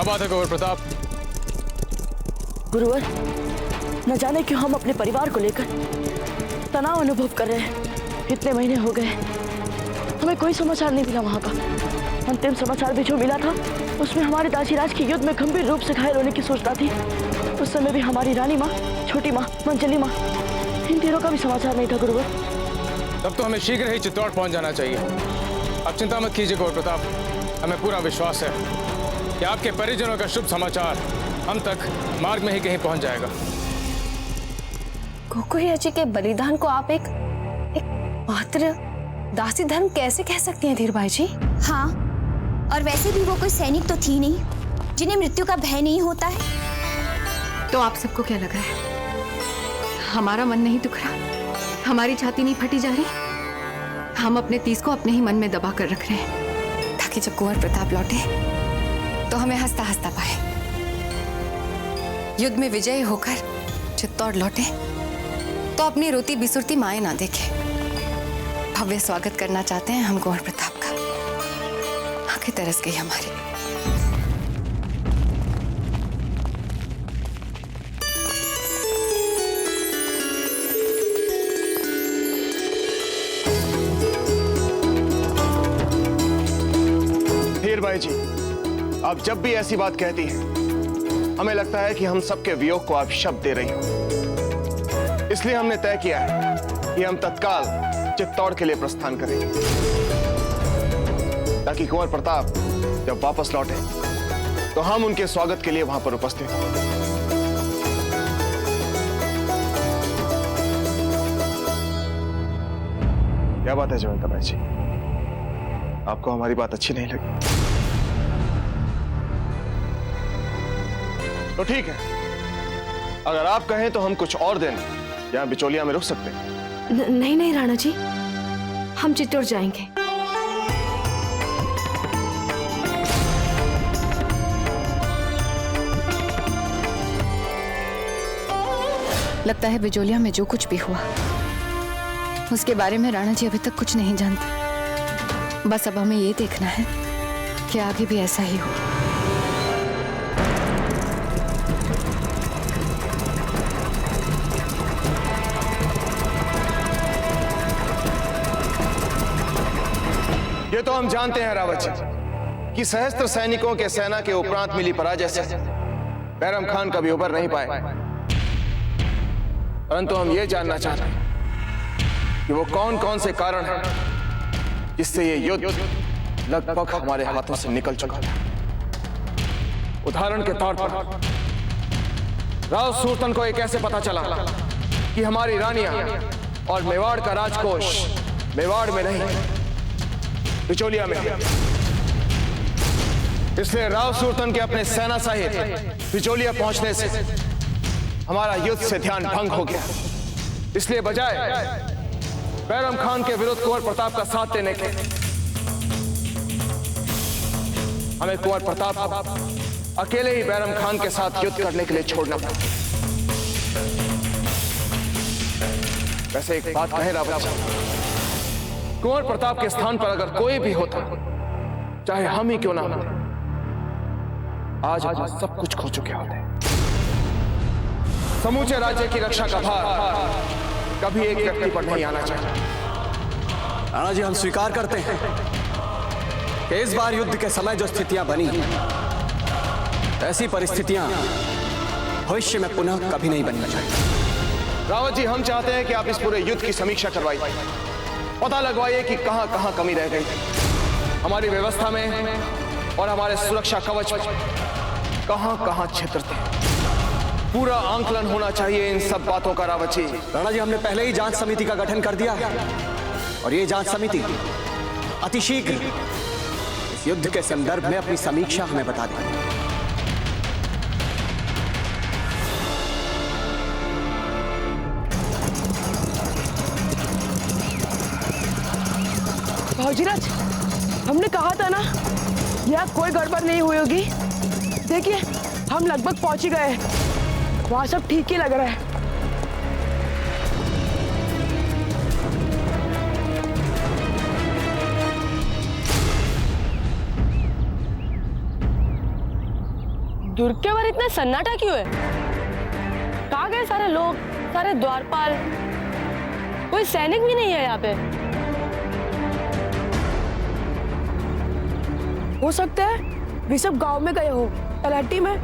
क्या बात है कुंवर प्रताप? गुरुवर, न जाने क्यों हम अपने परिवार को लेकर तनाव अनुभव कर रहे हैं। इतने महीने हो गए, हमें कोई समाचार नहीं मिला वहां का। अंतिम समाचार भी जो मिला था उसमें हमारे दासीराज की युद्ध में गंभीर रूप से घायल होने की सूचना थी। उस समय भी हमारी रानी माँ, छोटी माँ, मंजली माँ, इन तीनों का भी समाचार नहीं था गुरुवर। तब तो हमें शीघ्र ही चित्तौड़ पहुंच जाना चाहिए। अब चिंता मत कीजिए कुंवर प्रताप, हमें पूरा विश्वास है कि आपके परिजनों का शुभ समाचार हम तक मार्ग में ही कहीं पहुंच जाएगा। गोकुया जी के बलिदान को आप एक मात्र दासी धर्म कैसे कह सकती हैं धीर भाई जी? हाँ, और वैसे भी वो कोई सैनिक तो थी नहीं जिन्हें मृत्यु का भय नहीं होता है। तो आप सबको क्या लगा है? हमारा मन नहीं दुख रहा, हमारी छाती नहीं फटी जा रही? हम अपने तीस को अपने ही मन में दबा कर रख रहे हैं ताकि जब कुंवर प्रताप लौटे तो हमें हंसता हंसता पाए। युद्ध में विजयी होकर चित्तौड़ लौटे तो अपनी रोती बिसुरती माएं ना देखे। भव्य स्वागत करना चाहते हैं हम कुंवर प्रताप का। आंखें तरस गई हमारी। धीर भाई जी, आप जब भी ऐसी बात कहती हैं, हमें लगता है कि हम सबके वियोग को आप शब्द दे रही हो। इसलिए हमने तय किया है कि हम तत्काल चित्तौड़ के लिए प्रस्थान करेंगे, ताकि कुंवर प्रताप जब वापस लौटे तो हम उनके स्वागत के लिए वहां पर उपस्थित हों। क्या बात है जयवंता भाई जी, आपको हमारी बात अच्छी नहीं लगी? तो ठीक है, अगर आप कहें तो हम कुछ और दिन यहाँ बिचौलिया में रुक सकते हैं। नहीं नहीं राणा जी, हम चित्तौड़ जाएंगे। लगता है बिजोलिया में जो कुछ भी हुआ उसके बारे में राणा जी अभी तक कुछ नहीं जानते। बस अब हमें ये देखना है कि आगे भी ऐसा ही हो। ये तो हम जानते हैं रावत जी कि सहस्त्र सैनिकों के सेना के उपरांत मिली पराजय से बैरम खान कभी उबर नहीं पाए। परंतु हम ये जानना चाहते हैं कि वो कौन कौन से कारण हैं जिससे ये युद्ध लगभग हमारे हाथों से निकल चुका है। उदाहरण के तौर पर राव सुल्तान को एक कैसे पता चला कि हमारी रानियां और मेवाड़ का राजकोष मेवाड़ में नहीं बिचौलिया में। इसलिए राव सुल्तान के अपने सेना सहित बिचौलिया पहुंचने से हमारा युद्ध से ध्यान भंग हो गया। इसलिए बजाय बैरम खान के विरुद्ध कुंवर प्रताप का साथ देने के हमें कुंवर प्रताप अकेले ही बैरम खान के साथ युद्ध करने के लिए छोड़ना पड़ा। वैसे एक बात कहें रावत जी, कुंवर प्रताप के स्थान पर अगर कोई भी होता, चाहे हम ही क्यों ना होते, आज हम सब कुछ खो चुके होते। समूचे राज्य की रक्षा का भार कभी एक व्यक्ति पर नहीं आना चाहिए। राणा जी, हम स्वीकार करते हैं कि इस बार युद्ध के समय जो स्थितियां बनी, ऐसी परिस्थितियां भविष्य में पुनः कभी नहीं बननी चाहिए। रावत जी, हम चाहते हैं कि आप इस पूरे युद्ध की समीक्षा करवाइए, पता लगवाइए कि कहां कहां कमी रह गई, हमारी व्यवस्था में और हमारे सुरक्षा कवच में कहां कहां छिद्र थे। पूरा आंकलन होना चाहिए इन सब बातों का रावत जी। राणा जी, हमने पहले ही जांच समिति का गठन कर दिया और ये जांच समिति अतिशीघ्र इस युद्ध के संदर्भ में अपनी समीक्षा हमें बता देगी। भाजीराज, हमने कहा था ना यहाँ कोई गड़बड़ नहीं हुई होगी। देखिए, हम लगभग पहुंच ही गए हैं, वहां सब ठीक ही लग रहा है। दुर्ग के बाहर इतना सन्नाटा क्यों है? कहाँ गए सारे लोग, सारे द्वारपाल? कोई सैनिक भी नहीं है यहाँ पे। हो सकता है वे सब गांव में गए हो, तलहटी में।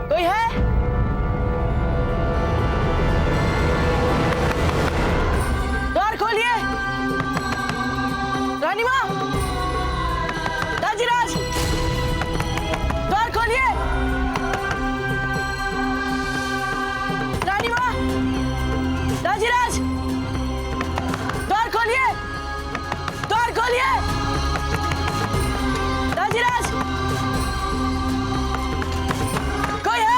कोई है? द्वार खोलिए। रानी माँ, राजीराज, द्वार खोलिए। रानी माँ, राजीराज, द्वार खोलिए। द्वार खोलिए। राजीराज, कोई है?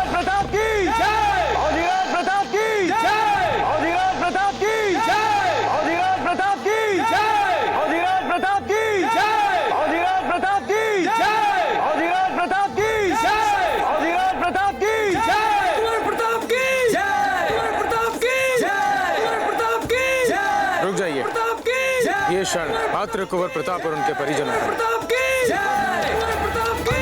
प्रताप की जय! औधिराज प्रताप की जय! औधिराज प्रताप की जय! औधिराज प्रताप की जय! औधिराज प्रताप की जय! औधिराज प्रताप की जय! औधिराज प्रताप की जय! औधिराज प्रताप की जय! कुंवर प्रताप की जय! कुंवर प्रताप की जय! कुंवर प्रताप की जय! रुक जाइए। प्रताप की जय! ये क्षण मात्र कुंवर प्रताप और उनके परिजनों का है। प्रताप की जय! कुंवर प्रताप की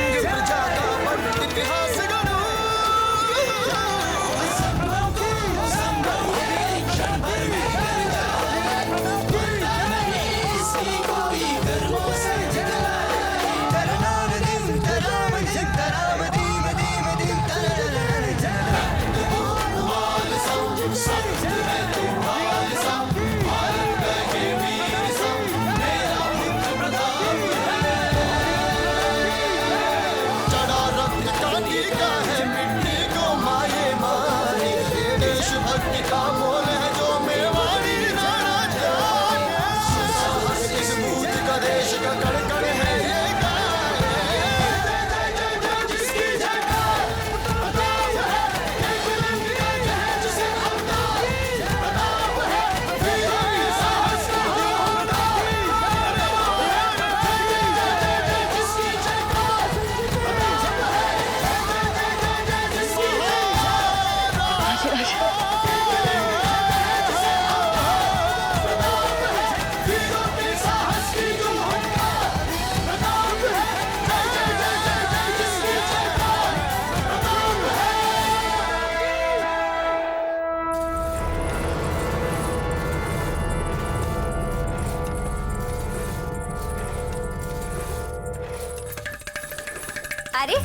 अरे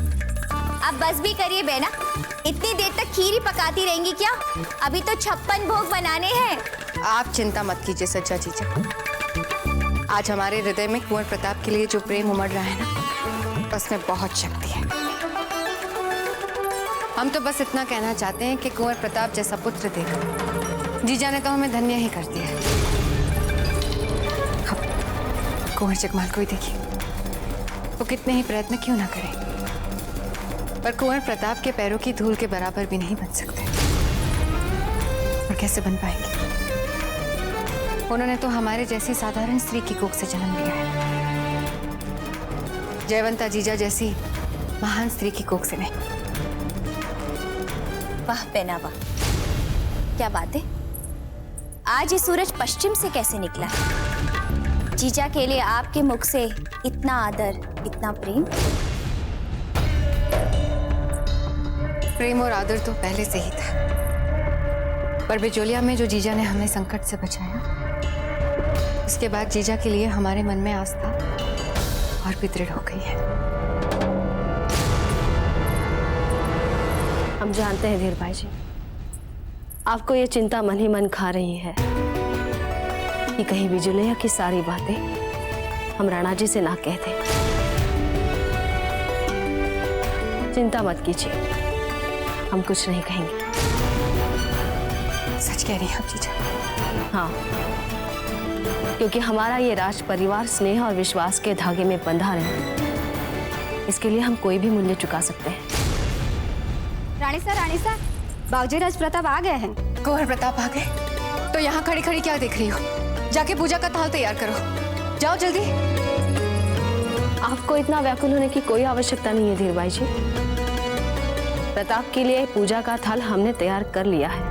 अब बस भी करिए बेना, इतनी देर तक खीर ही पकाती रहेंगी क्या? अभी तो 56 भोग बनाने हैं। आप चिंता मत कीजिए सच्चा जीजा। आज हमारे हृदय में कुंवर प्रताप के लिए जो प्रेम उमड़ रहा है ना, उसमें बहुत शक्ति है। हम तो बस इतना कहना चाहते हैं कि कुंवर प्रताप जैसा पुत्र देकर जीजा ने तो हमें धन्य ही कर दिया है। अब कुंवर जगमाल को ही देखिए, वो कितने ही प्रयत्न क्यों ना करें, पर कुंवर प्रताप के पैरों की धूल के बराबर भी नहीं बन सकते। और कैसे बन पाएंगे? उन्होंने तो हमारे जैसी साधारण स्त्री की कोख से जन्म लिया है, जयवंता जीजा जैसी महान स्त्री की कोख से नहीं। वाह बेना वाह, क्या बात है। आज ये सूरज पश्चिम से कैसे निकला? जीजा के लिए आपके मुख से इतना आदर, इतना प्रेम। प्रेम और आदर तो पहले से ही था, पर बिजोलिया में जो जीजा ने हमें संकट से बचाया, उसके बाद जीजा के लिए हमारे मन में आस्था और भी दृढ़ हो गई है। हम जानते हैं धीर भाई जी, आपको ये चिंता मन ही मन खा रही है कि कहीं बिजोलिया की सारी बातें हम राणा जी से ना कह दें। चिंता मत कीजिए, हम कुछ नहीं कहेंगे। सच कह रही हैं आप जीजा? हाँ, क्योंकि हमारा ये राज परिवार स्नेह और विश्वास के धागे में बंधा रहे, इसके लिए हम कोई भी मूल्य चुका सकते हैं। रानी सर, बाबूजी राज प्रताप आ गए हैं। कुंवर प्रताप आ गए? तो यहाँ खड़ी खड़ी क्या देख रही हो? जाके पूजा का थाल तैयार करो, जाओ जल्दी। आपको इतना व्याकुल होने की कोई आवश्यकता नहीं है धीरबाई जी। प्रताप के लिए पूजा का थाल हमने तैयार कर लिया है।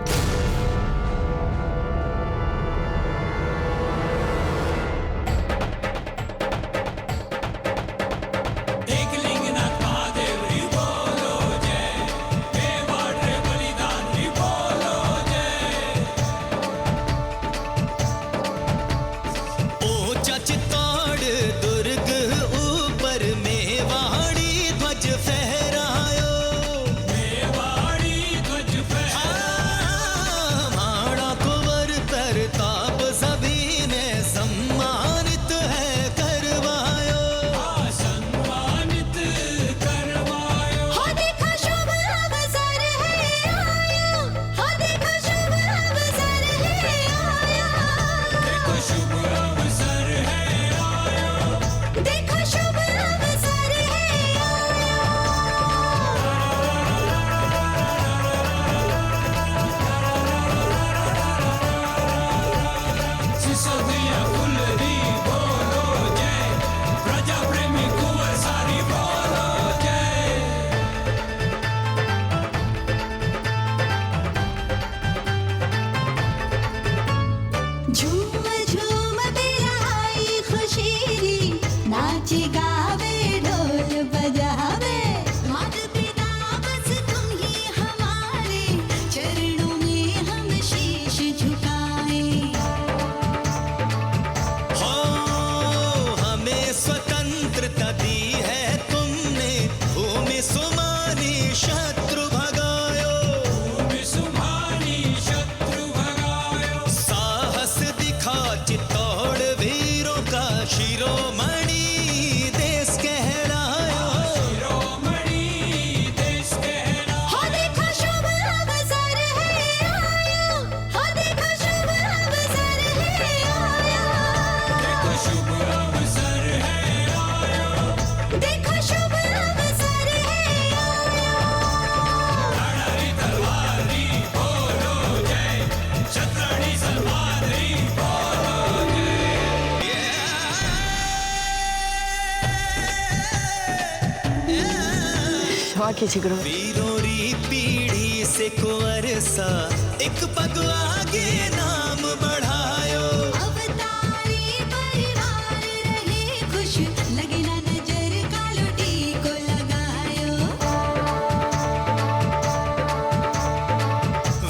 वीरोरी पीढ़ी से कुंवर सा एक पग आगे नाम बढ़ायो। अवतारी परिवार रहे खुश, लगे ना नजर कालोटी को लगायो।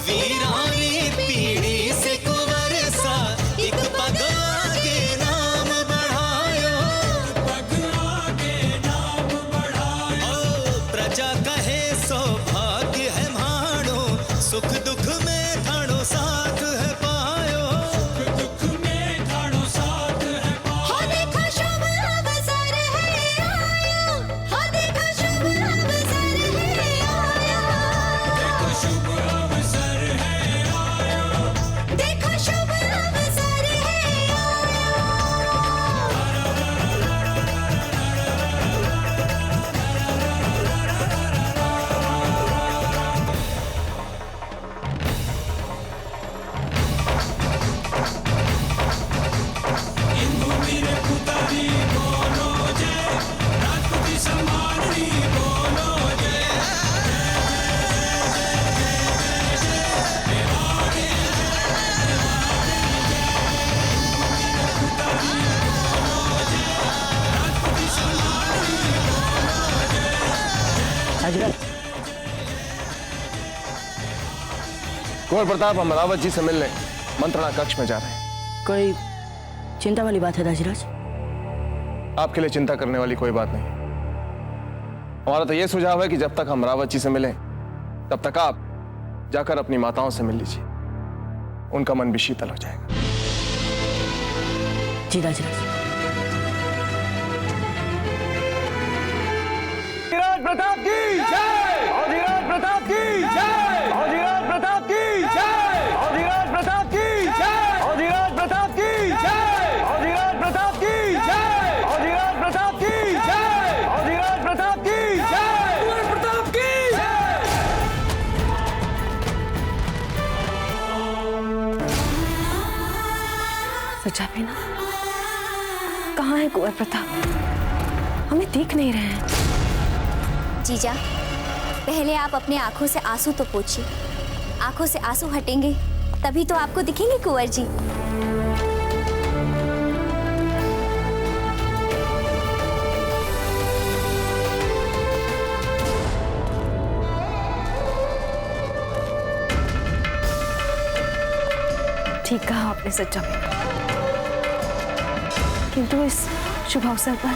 वीरानी पीढ़ी से कुंवर सा एक पग आगे नाम बढ़ायो। पग आगे नाम बढ़ायो। प्रजा कहे सौभाग्य है माणो, सुख दुख में थाणो साथ है पायो। सुख दुख में थाणो साथ है पायो। हो देखो शुभ अवसर है आयो, हो देखो शुभ अवसर है आयो। देखो शुभ अवसर है आयो। देखो शुभ अवसर है आयो। इंदु मेरे पुतारी बोलो जय, राजपूती सम्मानी बोलो जय। कुंवर प्रताप हम रावत जी से मिलने मंत्रणा कक्ष में जा रहे हैं। कोई चिंता वाली बात है दाजीराज? आपके लिए चिंता करने वाली कोई बात नहीं। हमारा तो यह सुझाव है कि जब तक हम रावत जी से मिलें तब तक आप जाकर अपनी माताओं से मिल लीजिए, उनका मन भी शीतल हो जाएगा। जी दाजीराज। प्रताप की जय। अधिराज प्रताप की जय। अधिराज प्रताप की जय। अधिराज प्रताप की जय। अधिराज प्रताप की जय। अधिराज प्रताप की जय। अधिराज प्रताप की जय। अधिराज प्रताप सचा भी ना, कहाँ है कुंवर प्रताप? हमें दिख नहीं रहे हैं। जीजा, पहले आप अपने आंखों से आंसू तो पोंछिए। आंखों से आंसू हटेंगे तभी तो आपको दिखेंगे कुंवर जी। ठीक कहा आपने सच्चा बेटा, किंतु इस शुभ अवसर पर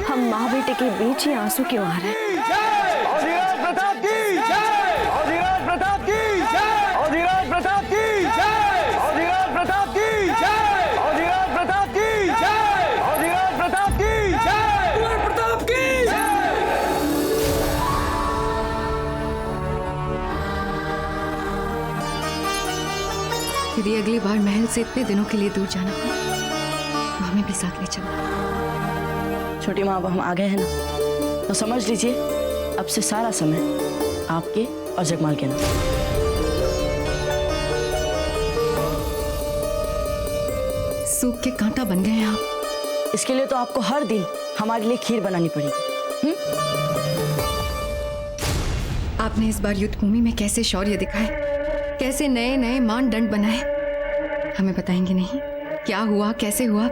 हम माँ बेटे के बीच ही आंसू क्यों आ रहे हैं? अधिराज प्रताप की जय! अधिराज प्रताप की जय! अधिराज प्रताप की जय! अधिराज प्रताप की जय! अधिराज प्रताप की जय! अधिराज प्रताप की जय! कुंवर प्रताप की जय! यदि अगली बार महल से इतने दिनों के लिए दूर जाना तो हमें भी साथ ले चलना। छोटी माँ, अब हम आ गए हैं ना, तो समझ लीजिए अब से सारा समय आपके और जगमाल के नाम। सूख के कांटा बन गए हैं आप। इसके लिए तो आपको हर दिन हमारे लिए खीर बनानी पड़ेगी। आपने इस बार युद्ध भूमि में कैसे शौर्य दिखाए, कैसे नए नए मानदंड बनाए, हमें बताएंगे नहीं? क्या हुआ, कैसे हुआ,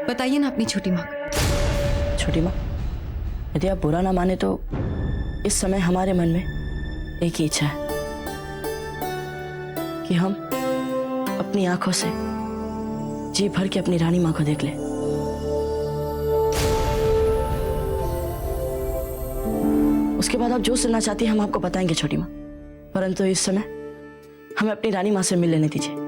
बताइए ना अपनी छोटी माँ को। छोटी माँ, यदि आप बुरा ना माने तो इस समय हमारे मन में एक ही इच्छा है कि हम अपनी आंखों से जी भर के अपनी रानी माँ को देख लें। उसके बाद आप जो सुनना चाहती हैं हम आपको बताएंगे छोटी माँ, परंतु इस समय हमें अपनी रानी माँ से मिल लेने दीजिए।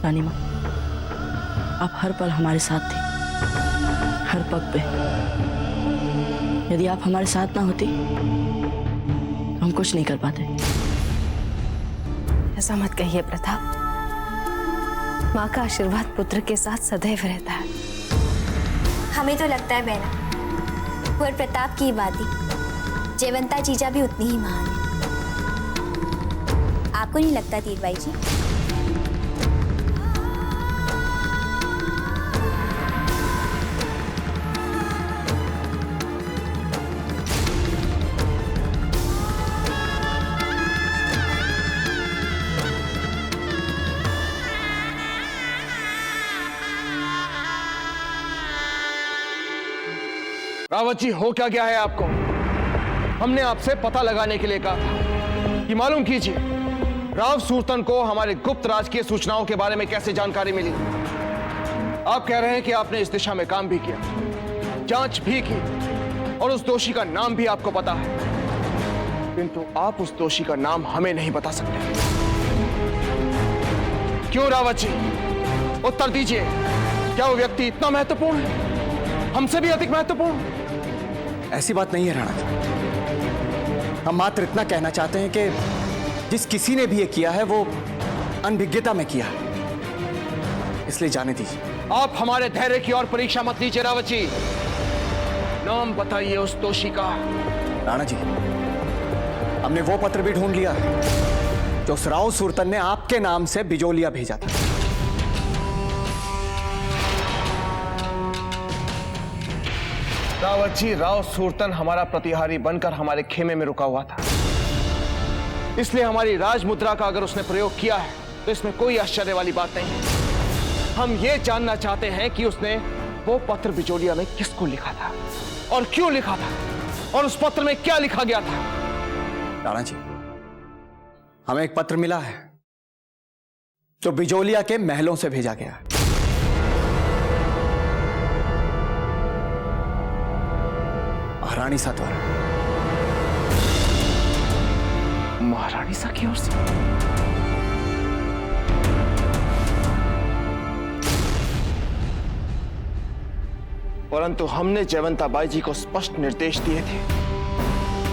रानी माँ, आप हर पल हमारे साथ थी, हर पग पे। यदि आप हमारे साथ ना होती तो हम कुछ नहीं कर पाते। ऐसा मत कहिए प्रताप, माँ का आशीर्वाद पुत्र के साथ सदैव रहता है। हमें तो लगता है बहना, कुंवर प्रताप की बाती जयवंता जीजा भी उतनी ही महान है। आपको नहीं लगता तीरबाई जी? रावत जी, हो क्या गया है आपको? हमने आपसे पता लगाने के लिए कहा था कि मालूम कीजिए राव सूरतन को हमारे गुप्त राजकीय सूचनाओं के बारे में कैसे जानकारी मिली। आप कह रहे हैं कि आपने इस दिशा में काम भी किया, जांच भी की और उस दोषी का नाम भी आपको पता है, किंतु आप उस दोषी का नाम हमें नहीं बता सकते। क्यों रावत जी? उत्तर दीजिए। क्या वो व्यक्ति इतना महत्वपूर्ण है, हमसे भी अधिक महत्वपूर्ण? ऐसी बात नहीं है राणा जी, हम मात्र इतना कहना चाहते हैं कि जिस किसी ने भी ये किया है वो अनभिज्ञता में किया है, इसलिए जाने दीजिए। आप हमारे धैर्य की और परीक्षा मत लीजिए रावत जी। नाम बताइए उस दोषी का। राणा जी, हमने वो पत्र भी ढूंढ लिया जो उस राव सूरतन ने आपके नाम से बिजोलिया भेजा था। रावत जी, राव सूरतन हमारा प्रतिहारी बनकर हमारे खेमे में रुका हुआ था, इसलिए हमारी राजमुद्रा का अगर उसने प्रयोग किया है तो इसमें कोई आश्चर्य वाली बात नहीं है। हम ये जानना चाहते हैं कि उसने वो पत्र बिजोलिया में किसको लिखा था और क्यों लिखा था और उस पत्र में क्या लिखा गया था। राणा जी, हमें एक पत्र मिला है जो बिजोलिया के महलों से भेजा गया है। महारानी सा द्वारा। महारानी सा की ओर से? परंतु हमने जयवंता बाई जी को स्पष्ट निर्देश दिए थे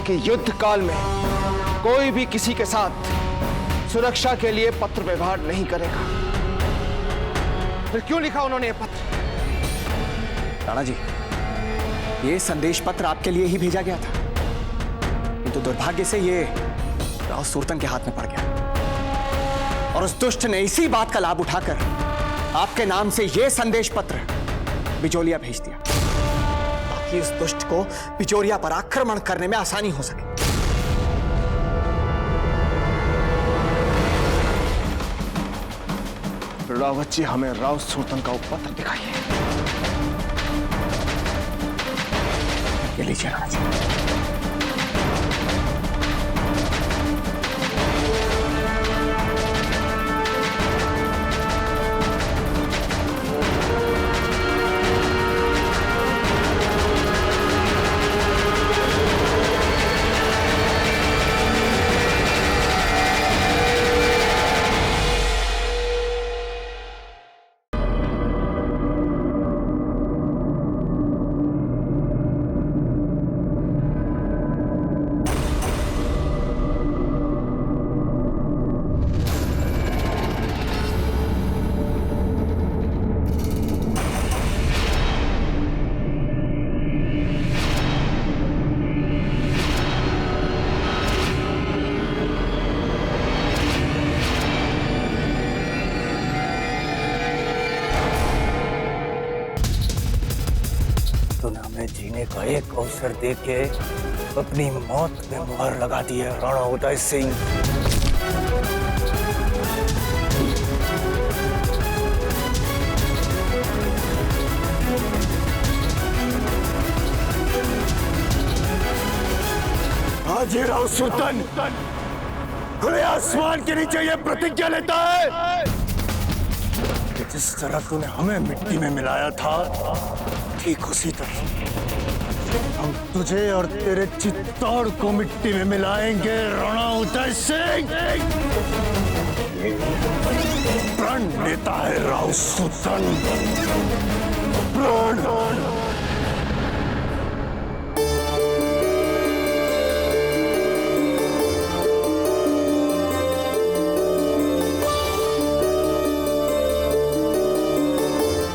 कि युद्ध काल में कोई भी किसी के साथ सुरक्षा के लिए पत्र व्यवहार नहीं करेगा। फिर क्यों लिखा उन्होंने ये पत्र? राणा जी, ये संदेश पत्र आपके लिए ही भेजा गया था, किंतु दुर्भाग्य से ये राव सुरतन के हाथ में पड़ गया और उस दुष्ट ने इसी बात का लाभ उठाकर आपके नाम से ये संदेश पत्र बिजोलिया भेज दिया, ताकि इस दुष्ट को बिजोलिया पर आक्रमण करने में आसानी हो सके। रावत जी, हमें राव सुरतन का वो पत्र दिखाइए। ये लीजिए राणा जी। हमें जीने का एक अवसर देके अपनी मौत पे मुहर लगा दी है राणा उदय सिंह। आज ये राव सुल्तान खुले आसमान के नीचे ये प्रतिज्ञा लेता है कि जिस तरह तूने हमें मिट्टी में मिलाया था, ठीक उसी तरह हम तुझे और तेरे चित्तौड़ को मिट्टी में मिलाएंगे राणा उदय सिंह। प्रण देता है राव सुल्तान, प्रण।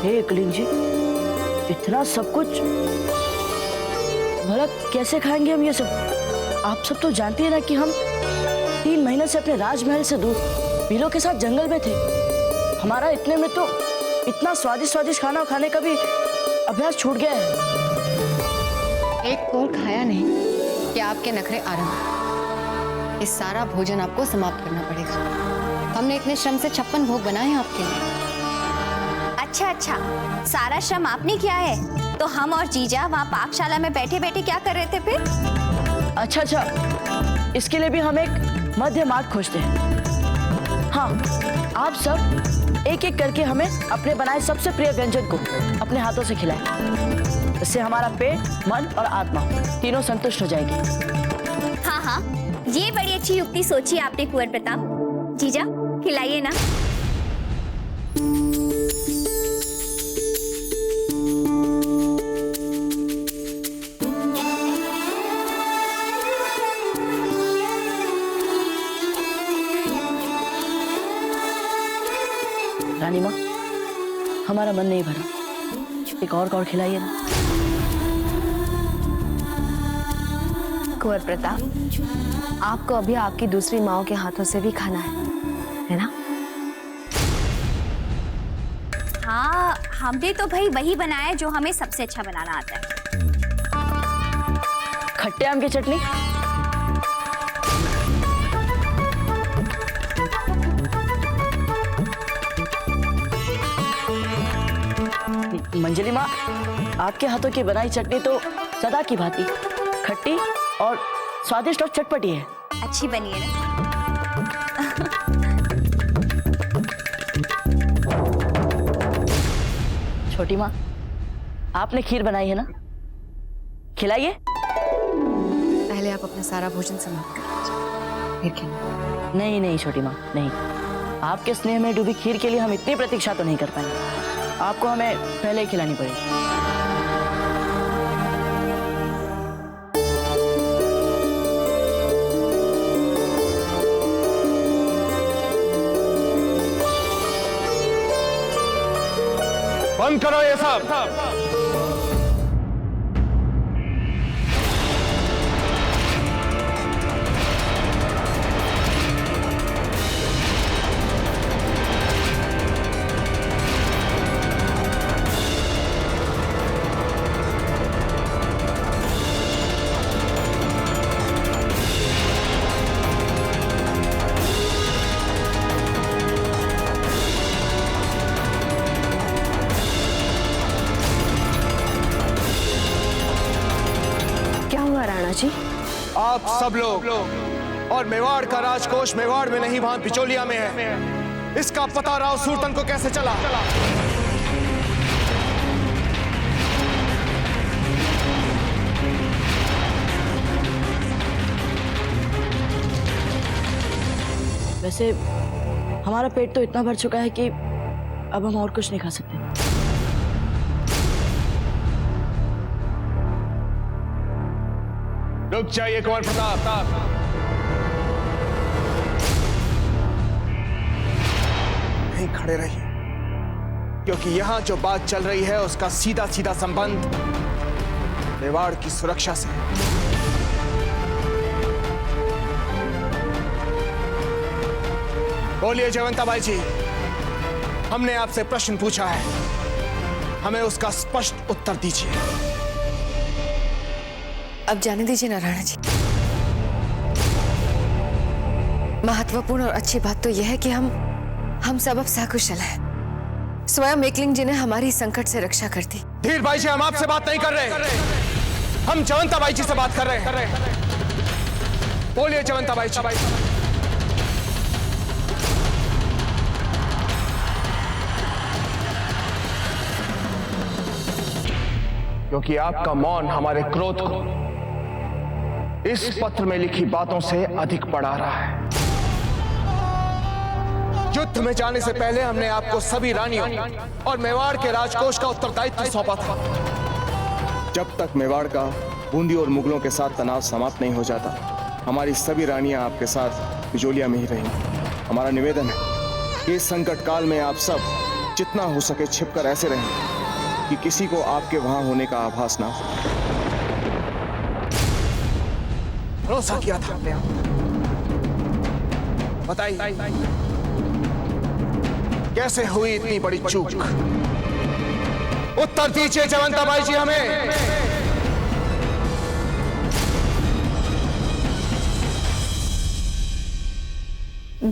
हे एकलिंग जी, इतना सब कुछ भला कैसे खाएंगे हम ये सब? आप सब तो जानती है ना कि हम 3 महीने से अपने राजमहल से दूर बिलों के साथ जंगल में थे। हमारा इतने में तो इतना स्वादिष्ट स्वादिष्ट खाना खाने का भी अभ्यास छूट गया है। एक कोर खाया नहीं कि आपके नखरे आरंभ। इस सारा भोजन आपको समाप्त करना पड़ेगा। हमने इतने श्रम से 56 भोग बनाए हैं आपके लिए। अच्छा, सारा श्रम आपने किया है, तो हम और जीजा वहाँ पाकशाला में बैठे बैठे क्या कर रहे थे फिर? अच्छा, इसके लिए भी हम एक मध्य मार्ग खोजते हैं। हाँ, आप सब एक एक करके हमें अपने बनाए सबसे प्रिय व्यंजन को अपने हाथों से खिलाएं। इससे हमारा पेट, मन और आत्मा तीनों संतुष्ट हो जाएगी। हाँ, ये बड़ी अच्छी युक्ति सोची आपने कुंवर प्रताप। जीजा, खिलाइए ना। रानी माँ, हमारा मन नहीं भरा, एक और खिलाइए ना। कुंवर प्रताप, आपको अभी आपकी दूसरी माओ के हाथों से भी खाना है ना? हाँ, हमने तो भाई वही बनाया जो हमें सबसे अच्छा बनाना आता है। खट्टे आम की चटनी। मंजली माँ, आपके हाथों की बनाई चटनी तो सदा की भांति खट्टी और स्वादिष्ट और चटपटी है। अच्छी बनी है ना? छोटी माँ, आपने खीर बनाई है ना, खिलाइए। पहले आप अपना सारा भोजन समाप्त कर लीजिए, फिर खिलाइए। नहीं छोटी माँ, नहीं। आपके स्नेह में डूबी खीर के लिए हम इतनी प्रतीक्षा तो नहीं कर पाएंगे। आपको हमें पहले ही खिलानी पड़ेगी। बंद करो ये सब। जी आप सब लोग और मेवाड़ का राजकोष मेवाड़ में नहीं, वहां बिचौलिया में है। इसका पता राव सुरतन को कैसे चला? वैसे हमारा पेट तो इतना भर चुका है कि अब हम और कुछ नहीं खा सकते। रुक जाइए कुंवर प्रताप, नहीं खड़े रहिए, क्योंकि यहां जो बात चल रही है उसका सीधा सीधा संबंध मेवाड़ की सुरक्षा से। बोलिए जयवंताबाई जी, हमने आपसे प्रश्न पूछा है, हमें उसका स्पष्ट उत्तर दीजिए। अब जाने दीजिए ना राणा जी। महत्वपूर्ण और अच्छी बात तो यह है कि हम सब अब सकुशल हैं। स्वयं एकलिंग जी ने हमारी संकट से रक्षा कर दी। धीर भाई जी, हम आपसे बात नहीं कर रहे, हम जयवंताबाई जी से बात कर रहे हैं। बोलिए जयवंताबाई जी। क्योंकि आपका मौन हमारे क्रोध को इस पत्र में लिखी बातों से अधिक बढ़ा रहा है। युद्ध में जाने से पहले हमने आपको सभी रानियों और मेवाड़ के राजकोष का उत्तरदायित्व सौंपा था। जब तक मेवाड़ का बूंदी और मुगलों के साथ तनाव समाप्त नहीं हो जाता, हमारी सभी रानियां आपके साथ बिचौलिया में ही रहेंगी। हमारा निवेदन है कि इस संकट काल में आप सब जितना हो सके छिपकर ऐसे रहें कि किसी को आपके वहां होने का आभास ना हो। भरोसा किया था हमने। बताइए कैसे हुई इतनी बड़ी चूक? उत्तर दीजिए जयवंताबाई जी हमें।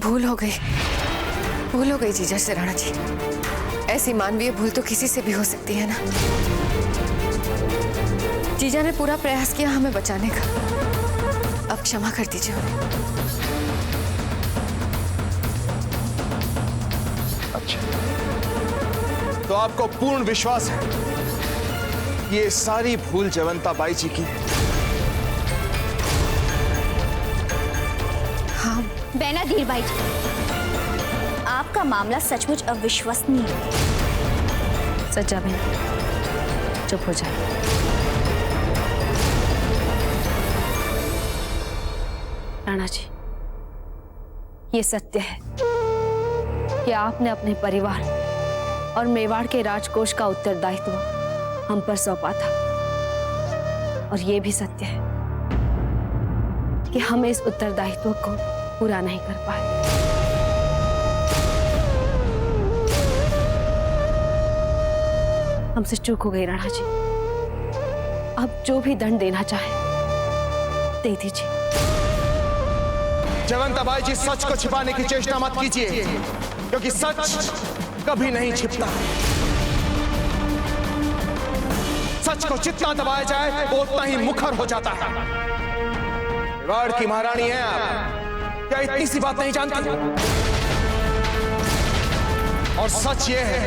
भूल हो गई जीजा से राणा जी। ऐसी मानवीय भूल तो किसी से भी हो सकती है ना। जीजा ने पूरा प्रयास किया हमें बचाने का, अब क्षमा कर दीजिए हमें। अच्छा, तो आपको पूर्ण विश्वास है ये सारी भूल जयवंताबाई जी की? हाँ। बेना धीर भाई जी, आपका मामला सचमुच अविश्वसनीय है। सच्चा बहन चुप हो जाए। राणा जी, ये सत्य है कि आपने अपने परिवार और मेवाड़ के राजकोष का उत्तरदायित्व हम पर सौंपा था, और ये भी सत्य है कि हम इस उत्तरदायित्व को पूरा नहीं कर पाए। हमसे चूक हो गई राणा जी। अब जो भी दंड देना चाहे दे दीजिए। जयवंताबाई जी, सच को छिपाने की चेष्टा मत कीजिए, क्योंकि सच कभी नहीं छिपता। सच को जितना दबाया जाए वो उतना ही मुखर हो जाता है। मेवाड़ की महारानी हैं आप, क्या इतनी सी बात नहीं जानती? और सच ये है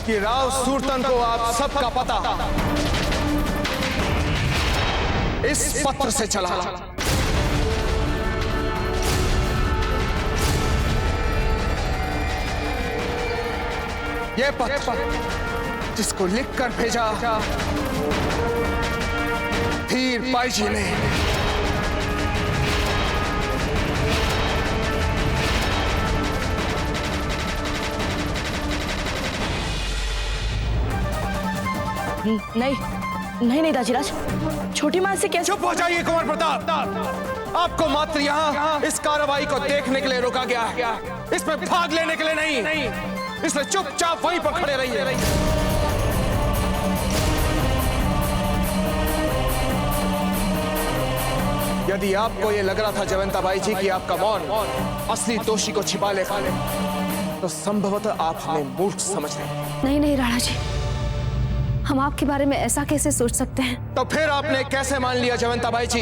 कि राव सुरतन को आप सबका पता इस पत्र से चला। ये पत्र जिसको लिखकर भेजा धीर बाई जी ने। नहीं नहीं नहीं दाजीराज, छोटी माँ से कैसे? चुप हो जाइए कुंवर प्रताप। आपको मात्र यहाँ इस कार्रवाई को देखने के लिए रोका गया है, इसमें भाग लेने के लिए नहीं। इसलिए चुपचाप वहीं पर खड़े रहिए। यदि आपको ये लग रहा था जयवंता बाई जी कि आपका मौन असली दोषी को छिपा लेगा, तो संभवतः आप हमें मूर्ख समझ रहे हैं। नहीं नहीं राणा जी, हम आपके बारे में ऐसा कैसे सोच सकते हैं? तो फिर आपने कैसे मान लिया जयवंता बाई जी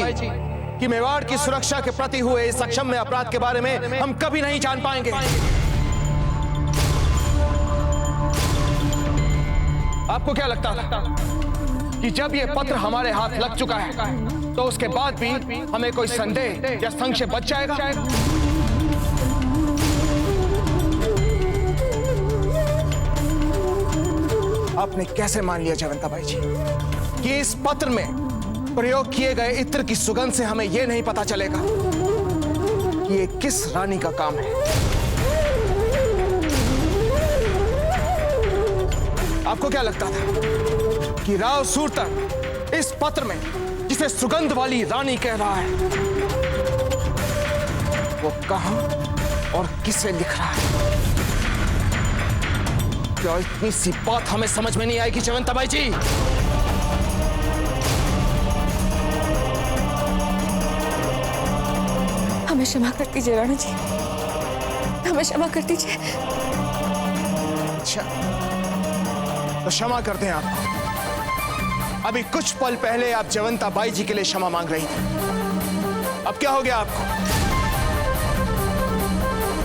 कि मेवाड़ की सुरक्षा के प्रति हुए इस अक्षम्य अपराध के बारे में हम कभी नहीं जान पाएंगे? आपको क्या लगता था कि जब ये पत्र हमारे हाथ लग चुका है तो उसके बाद भी हमें कोई संदेह या संशय बच जाएगा? आपने कैसे मान लिया जयवंता बाई जी कि इस पत्र में प्रयोग किए गए इत्र की सुगंध से हमें यह नहीं पता चलेगा कि ये किस रानी का काम है? आपको क्या लगता था कि राव सूरतन इस पत्र में जिसे सुगंध वाली रानी कह रहा है वो कहां और किसे लिख रहा है? क्या इतनी सी बात हमें समझ में नहीं आएगी जयवंता बाई जी? हमें क्षमा कर दीजिए राणा जी, हमें क्षमा कर दीजिए। अच्छा, तो क्षमा करते हैं आपको। अभी कुछ पल पहले आप जयवंता बाई जी के लिए क्षमा मांग रही थी, अब क्या हो गया आपको?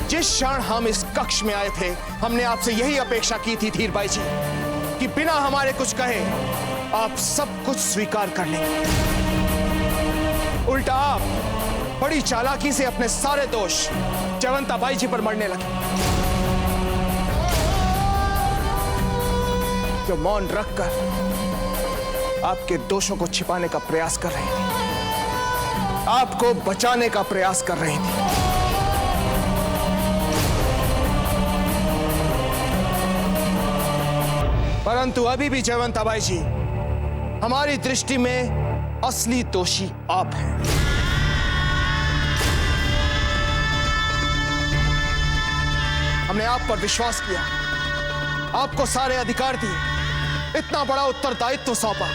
जिस क्षण हम इस कक्ष में आए थे हमने आपसे यही अपेक्षा की थी धीर बाई जी कि बिना हमारे कुछ कहे आप सब कुछ स्वीकार कर लेंगे। उल्टा आप बड़ी चालाकी से अपने सारे दोष जयवंता बाई जी पर मढ़ने लगे, जो मौन रखकर आपके दोषों को छिपाने का प्रयास कर रही थी, आपको बचाने का प्रयास कर रही थी। परंतु अभी भी जयवंता बाई जी हमारी दृष्टि में असली दोषी आप हैं। हमने आप पर विश्वास किया, आपको सारे अधिकार दिए, इतना बड़ा उत्तरदायित्व सौंपा,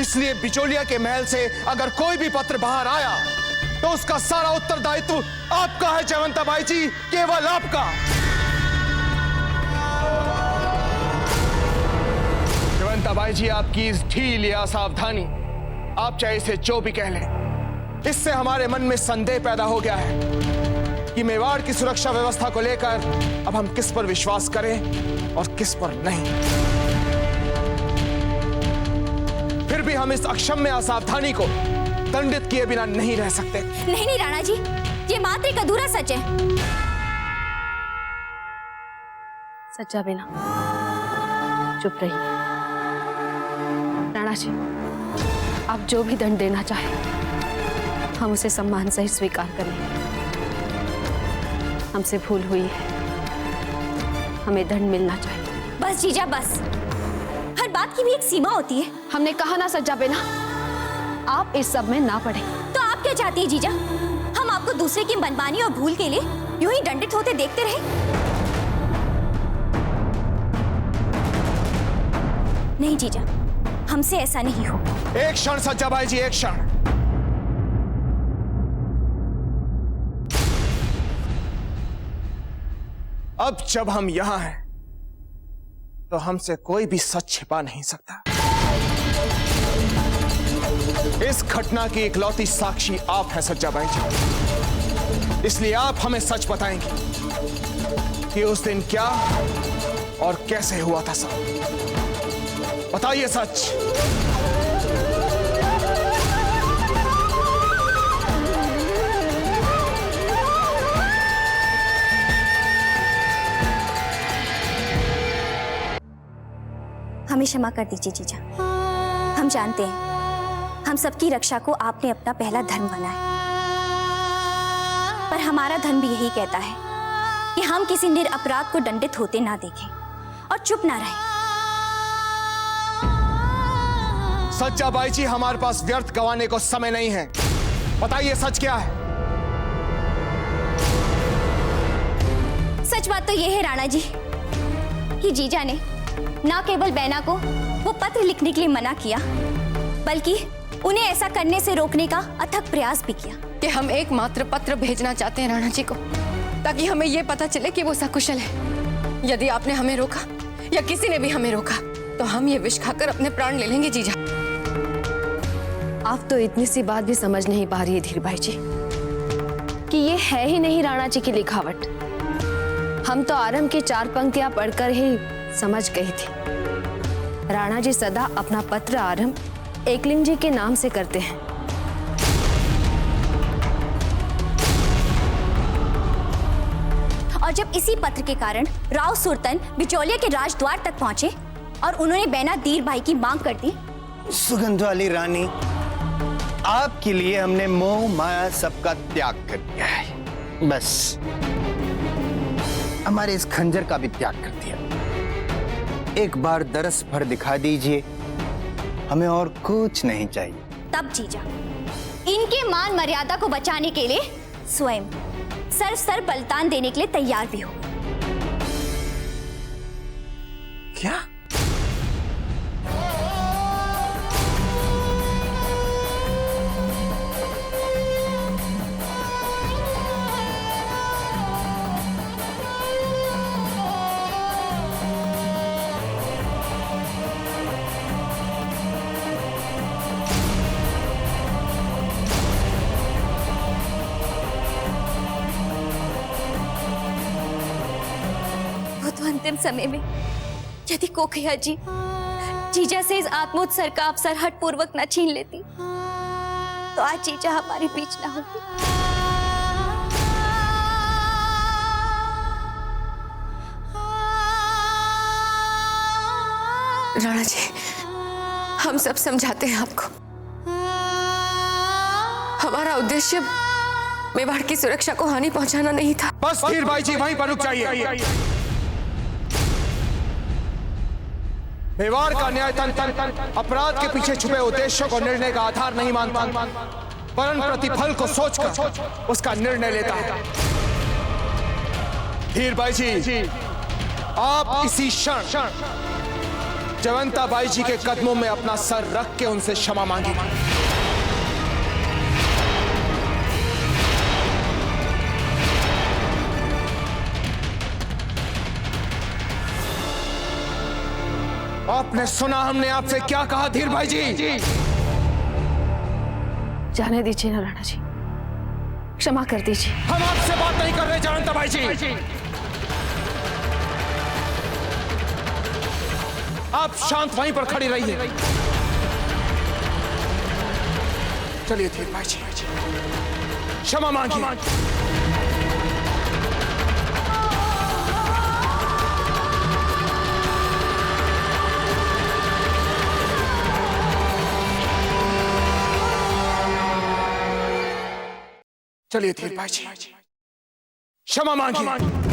इसलिए बिचौलिया के महल से अगर कोई भी पत्र बाहर आया तो उसका सारा उत्तरदायित्व आपका है जयवंता बाई जी, केवल आपका। जयवंता बाई जी, आपकी इस ढील या सावधानी, आप चाहे इसे जो भी कह लें, इससे हमारे मन में संदेह पैदा हो गया है कि मेवाड़ की सुरक्षा व्यवस्था को लेकर अब हम किस पर विश्वास करें और किस पर नहीं। फिर भी हम इस अक्षम्य असावधानी को दंडित किए बिना नहीं रह सकते। नहीं नहीं राणा जी, ये मात्र एक अधूरा सच है। सच्चा बिना चुप रहिए। राणा जी, आप जो भी दंड देना चाहें हम उसे सम्मान सहित स्वीकार कर लेंगे। हमसे भूल हुई है, हमें दंड मिलना चाहिए। बस जीजा बस, हर बात की भी एक सीमा होती है। हमने कहा ना सज्जा बेना, आप इस सब में ना पड़े। तो आप क्या चाहती है जीजा? हम आपको दूसरे की मनमानी और भूल के लिए यूं ही दंडित होते देखते रहे? नहीं जीजा, हमसे ऐसा नहीं हो। एक क्षण सज्जा बाई जी, एक क्षण। अब जब हम यहां हैं तो हमसे कोई भी सच छिपा नहीं सकता। इस घटना की इकलौती साक्षी आप हैं सज्जा बाई जी, इसलिए आप हमें सच बताएंगे कि उस दिन क्या और कैसे हुआ था। सब बताइए सच। हमें क्षमा कर दीजिए जीजा, हम जानते हैं हम सबकी रक्षा को आपने अपना पहला धर्म माना है, पर हमारा धर्म भी यही कहता है कि हम किसी निरपराध को दंडित होते ना देखें और चुप ना रहें। सच्चा बाई जी, हमारे पास व्यर्थ गंवाने को समय नहीं है। बताइए सच क्या है? सच बात तो यह है राणा जी कि जीजा ने न केवल बैना को वो पत्र लिखने के लिए मना किया, बल्कि उन्हें ऐसा करने से रोकने का अथक प्रयास भी किया। कि हम एकमात्र पत्र भेजना चाहते हैं राणा जी को, ताकि हमें यह पता चले कि वो सकुशल है। यदि आपने हमें रोका या किसी ने भी हमें रोका तो हम ये विष खाकर अपने प्राण ले लेंगे जीजा। आप तो इतनी सी बात भी समझ नहीं पा रही है धीर भाई जी कि ये है ही नहीं राणा जी की लिखावट। हम तो आरंभ की 4 पंक्तियां पढ़कर ही समझ गई थी। राणा जी सदा अपना पत्र आरंभ एकलिंग जी के नाम से करते हैं। और जब इसी पत्र के कारण राव सुरतन बिचौलिया के राजद्वार तक पहुंचे और उन्होंने बैना धीर भाई की मांग कर दी। सुगंध वाली रानी, आपके लिए हमने मोह माया सबका त्याग कर दिया है। बस हमारे इस खंजर का भी त्याग कर दिया। एक बार दरस भर दिखा दीजिए, हमें और कुछ नहीं चाहिए। तब जीजा इनके मान मर्यादा को बचाने के लिए स्वयं सर बलिदान देने के लिए तैयार भी हो। क्या? अंतिम समय में यदि कोकैया जी जीजा से इस आत्मोत्सर्ग का अवसर हठपूर्वक न छीन लेती तो आज जीजा हमारे बीच न होती। राणा जी, हम सब समझाते हैं आपको। हमारा उद्देश्य मेवाड़ की सुरक्षा को हानि पहुंचाना नहीं था। बस धीर भाई जी, वहीं पर रुक जाइए। मेवाड़ का न्याय तंत्र अपराध के पीछे छुपे उद्देश्यों को निर्णय का आधार नहीं मानता, परंतु प्रतिफल को सोचकर उसका निर्णय लेता है। धीर भाई जी, आप इसी क्षण जयवंता बाई जी के कदमों में अपना सर रख के उनसे क्षमा मांगिए। आपने सुना हमने आपसे क्या कहा धीर भाई जी? जाने दीजिए ना राणा जी, क्षमा कर दीजिए। हम आपसे बात नहीं कर रहे जयवंता बाई जी। आप शांत वहीं पर खड़ी रहिए। चलिए धीर भाई जी, क्षमा मांगिए। चलिए धीर भाई जी, क्षमा मांगिए।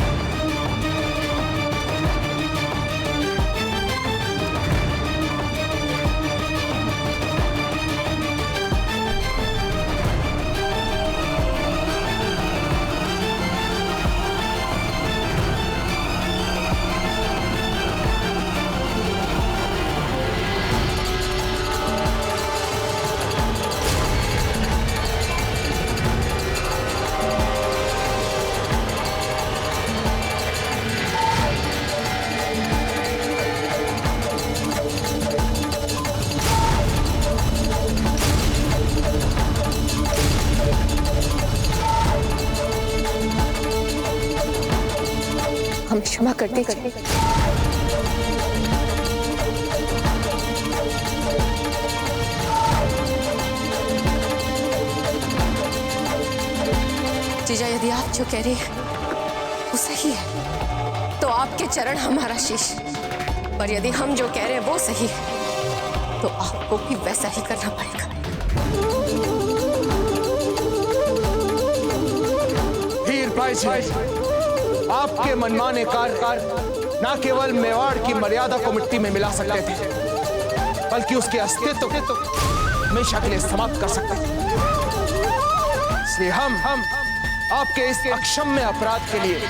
हम क्षमा करते हैं। जीजा, यदि आप जो कह रही हैं वो सही है तो आपके चरण हमारा शीश, पर यदि हम जो कह रहे हैं वो सही है तो आपको भी वैसा ही करना पड़ेगा। धीर भाई जी, आपके मनमाने कार्य न केवल मेवाड़ की मर्यादा को मिट्टी में मिला सकते थे, बल्कि उसके अस्तित्व को हमेशा के लिए समाप्त कर सकते हैं। इसलिए हम आपके इस अक्षम्य अपराध के लिए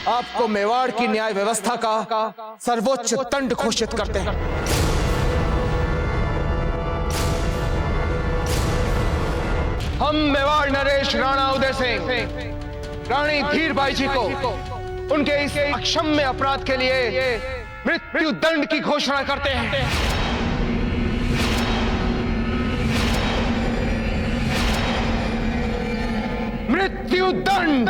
आपको मेवाड़ की न्याय व्यवस्था का सर्वोच्च दंड घोषित करते हैं। हम मेवाड़ नरेश राणा उदय सिंह रानी धीरबाई जी को उनके इस अक्षम्य अपराध के लिए मृत्यु दंड की घोषणा करते हैं। मृत्यु दंड।